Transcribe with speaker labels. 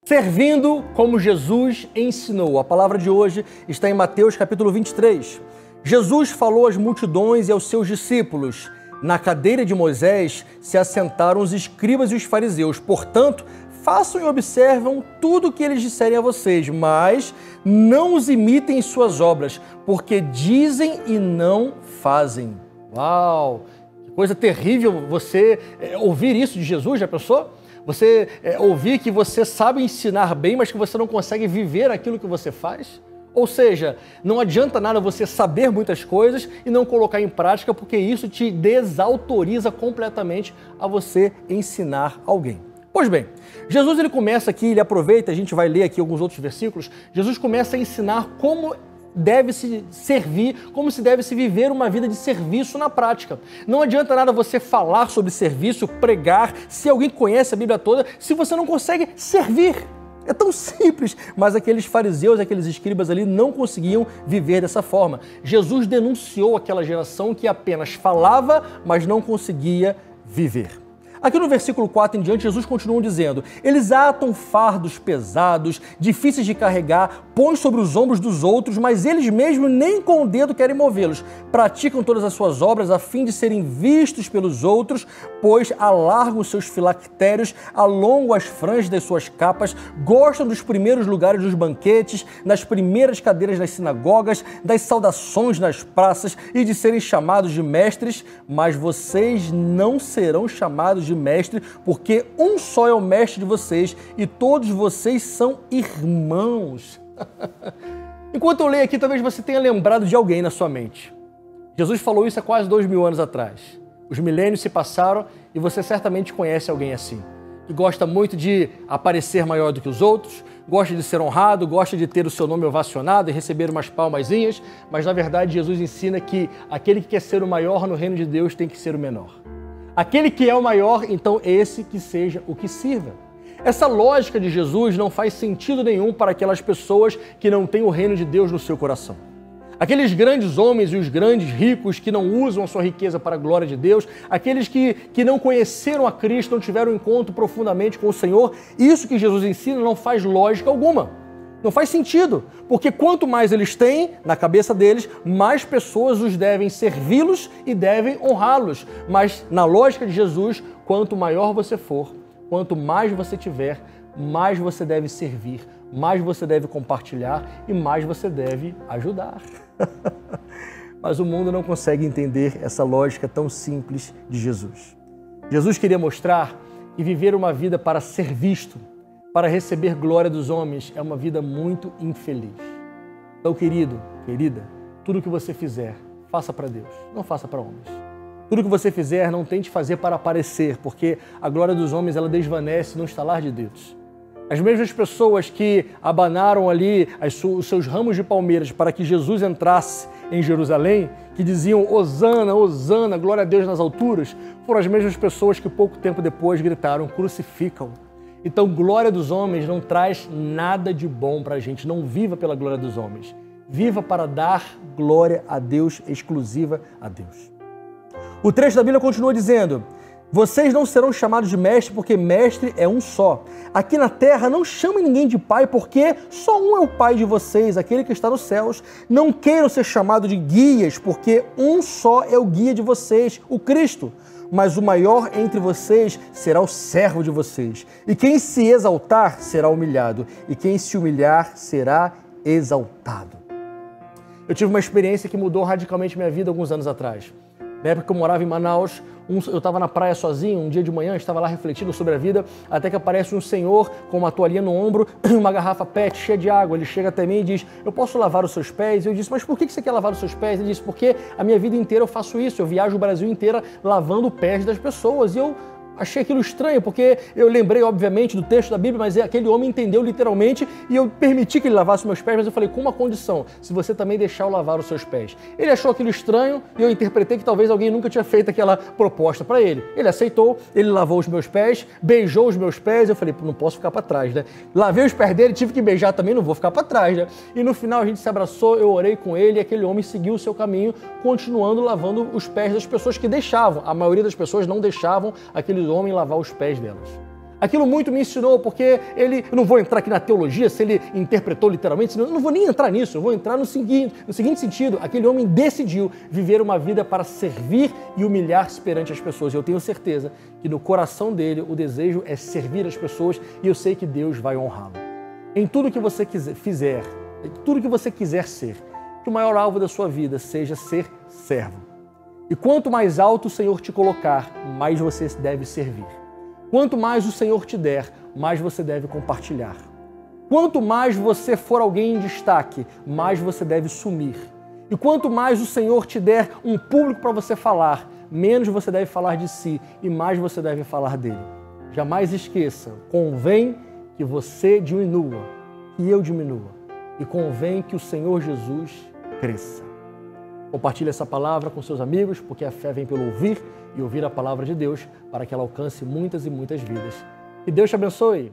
Speaker 1: Servindo como Jesus ensinou. A palavra de hoje está em Mateus capítulo 23. Jesus falou às multidões e aos seus discípulos: na cadeira de Moisés se assentaram os escribas e os fariseus. Portanto, façam e observam tudo o que eles disserem a vocês, mas não os imitem em suas obras, porque dizem e não fazem. Uau! Que coisa terrível você ouvir isso de Jesus, já pensou? Você ouvir que você sabe ensinar bem, mas que você não consegue viver aquilo que você faz? Ou seja, não adianta nada você saber muitas coisas e não colocar em prática, porque isso te desautoriza completamente a você ensinar alguém. Pois bem, Jesus ele começa aqui, ele aproveita, a gente vai ler aqui alguns outros versículos, Jesus começa a ensinar como deve se servir, como se deve se viver uma vida de serviço na prática. Não adianta nada você falar sobre serviço, pregar, se alguém conhece a Bíblia toda, se você não consegue servir. É tão simples, mas aqueles fariseus, aqueles escribas ali não conseguiam viver dessa forma. Jesus denunciou aquela geração que apenas falava, mas não conseguia viver. Aqui no versículo 4 em diante, Jesus continua dizendo: eles atam fardos pesados, difíceis de carregar, põem sobre os ombros dos outros, mas eles mesmos nem com o dedo querem movê-los. Praticam todas as suas obras a fim de serem vistos pelos outros, pois alargam os seus filactérios, alongam as franjas das suas capas, gostam dos primeiros lugares dos banquetes, das primeiras cadeiras das sinagogas, das saudações nas praças e de serem chamados de mestres, mas vocês não serão chamados de mestre, porque um só é o mestre de vocês e todos vocês são irmãos. Enquanto eu leio aqui, talvez você tenha lembrado de alguém na sua mente. Jesus falou isso há quase 2000 anos atrás. Os milênios se passaram e você certamente conhece alguém assim, que gosta muito de aparecer maior do que os outros, gosta de ser honrado, gosta de ter o seu nome ovacionado e receber umas palmazinhas, mas na verdade Jesus ensina que aquele que quer ser o maior no reino de Deus tem que ser o menor. Aquele que é o maior, então esse que seja o que sirva. Essa lógica de Jesus não faz sentido nenhum para aquelas pessoas que não têm o reino de Deus no seu coração. Aqueles grandes homens e os grandes ricos que não usam a sua riqueza para a glória de Deus, aqueles que não conheceram a Cristo, não tiveram um encontro profundamente com o Senhor, isso que Jesus ensina não faz lógica alguma. Não faz sentido, porque quanto mais eles têm na cabeça deles, mais pessoas os devem servi-los e devem honrá-los. Mas na lógica de Jesus, quanto maior você for, quanto mais você tiver, mais você deve servir, mais você deve compartilhar e mais você deve ajudar. Mas o mundo não consegue entender essa lógica tão simples de Jesus. Jesus queria mostrar que viver uma vida para ser visto, para receber glória dos homens, é uma vida muito infeliz. Então, querido, querida, tudo que você fizer, faça para Deus, não faça para homens. Tudo que você fizer, não tente fazer para aparecer, porque a glória dos homens ela desvanece no estalar de dedos. As mesmas pessoas que abanaram ali os seus ramos de palmeiras para que Jesus entrasse em Jerusalém, que diziam Hosana, Hosana, glória a Deus nas alturas, foram as mesmas pessoas que pouco tempo depois gritaram, crucificam. Então, glória dos homens não traz nada de bom para a gente. Não viva pela glória dos homens. Viva para dar glória a Deus, exclusiva a Deus. O trecho da Bíblia continua dizendo: vocês não serão chamados de mestre, porque mestre é um só. Aqui na terra não chamem ninguém de pai, porque só um é o pai de vocês, aquele que está nos céus. Não queiram ser chamados de guias, porque um só é o guia de vocês, o Cristo. Mas o maior entre vocês será o servo de vocês. E quem se exaltar será humilhado, e quem se humilhar será exaltado. Eu tive uma experiência que mudou radicalmente minha vida alguns anos atrás. Na época que eu morava em Manaus, eu estava na praia sozinho, um dia de manhã, estava lá refletindo sobre a vida, até que aparece um senhor com uma toalhinha no ombro, uma garrafa PET cheia de água. Ele chega até mim e diz: eu posso lavar os seus pés? Eu disse: mas por que você quer lavar os seus pés? Ele disse: porque a minha vida inteira eu faço isso, eu viajo o Brasil inteiro lavando pés das pessoas. E eu achei aquilo estranho, porque eu lembrei, obviamente, do texto da Bíblia, mas aquele homem entendeu literalmente e eu permiti que ele lavasse meus pés, mas eu falei, com uma condição: se você também deixar eu lavar os seus pés. Ele achou aquilo estranho e eu interpretei que talvez alguém nunca tinha feito aquela proposta para ele. Ele aceitou, ele lavou os meus pés, beijou os meus pés, eu falei, não posso ficar para trás, né? Lavei os pés dele, tive que beijar também, não vou ficar para trás, né? E no final a gente se abraçou, eu orei com ele e aquele homem seguiu o seu caminho, continuando lavando os pés das pessoas que deixavam. A maioria das pessoas não deixavam aquele homem lavar os pés delas. Aquilo muito me ensinou, porque eu não vou entrar aqui na teologia, se ele interpretou literalmente, eu não vou nem entrar nisso, eu vou entrar no seguinte sentido: aquele homem decidiu viver uma vida para servir e humilhar-se perante as pessoas. E eu tenho certeza que no coração dele o desejo é servir as pessoas, e eu sei que Deus vai honrá-lo. Em tudo que você fizer, em tudo que você quiser ser, que o maior alvo da sua vida seja ser servo. E quanto mais alto o Senhor te colocar, mais você deve servir. Quanto mais o Senhor te der, mais você deve compartilhar. Quanto mais você for alguém em destaque, mais você deve sumir. E quanto mais o Senhor te der um público para você falar, menos você deve falar de si e mais você deve falar dele. Jamais esqueça, convém que você diminua, que eu diminua. E convém que o Senhor Jesus cresça. Compartilhe essa palavra com seus amigos, porque a fé vem pelo ouvir e ouvir a palavra de Deus para que ela alcance muitas e muitas vidas. Que Deus te abençoe.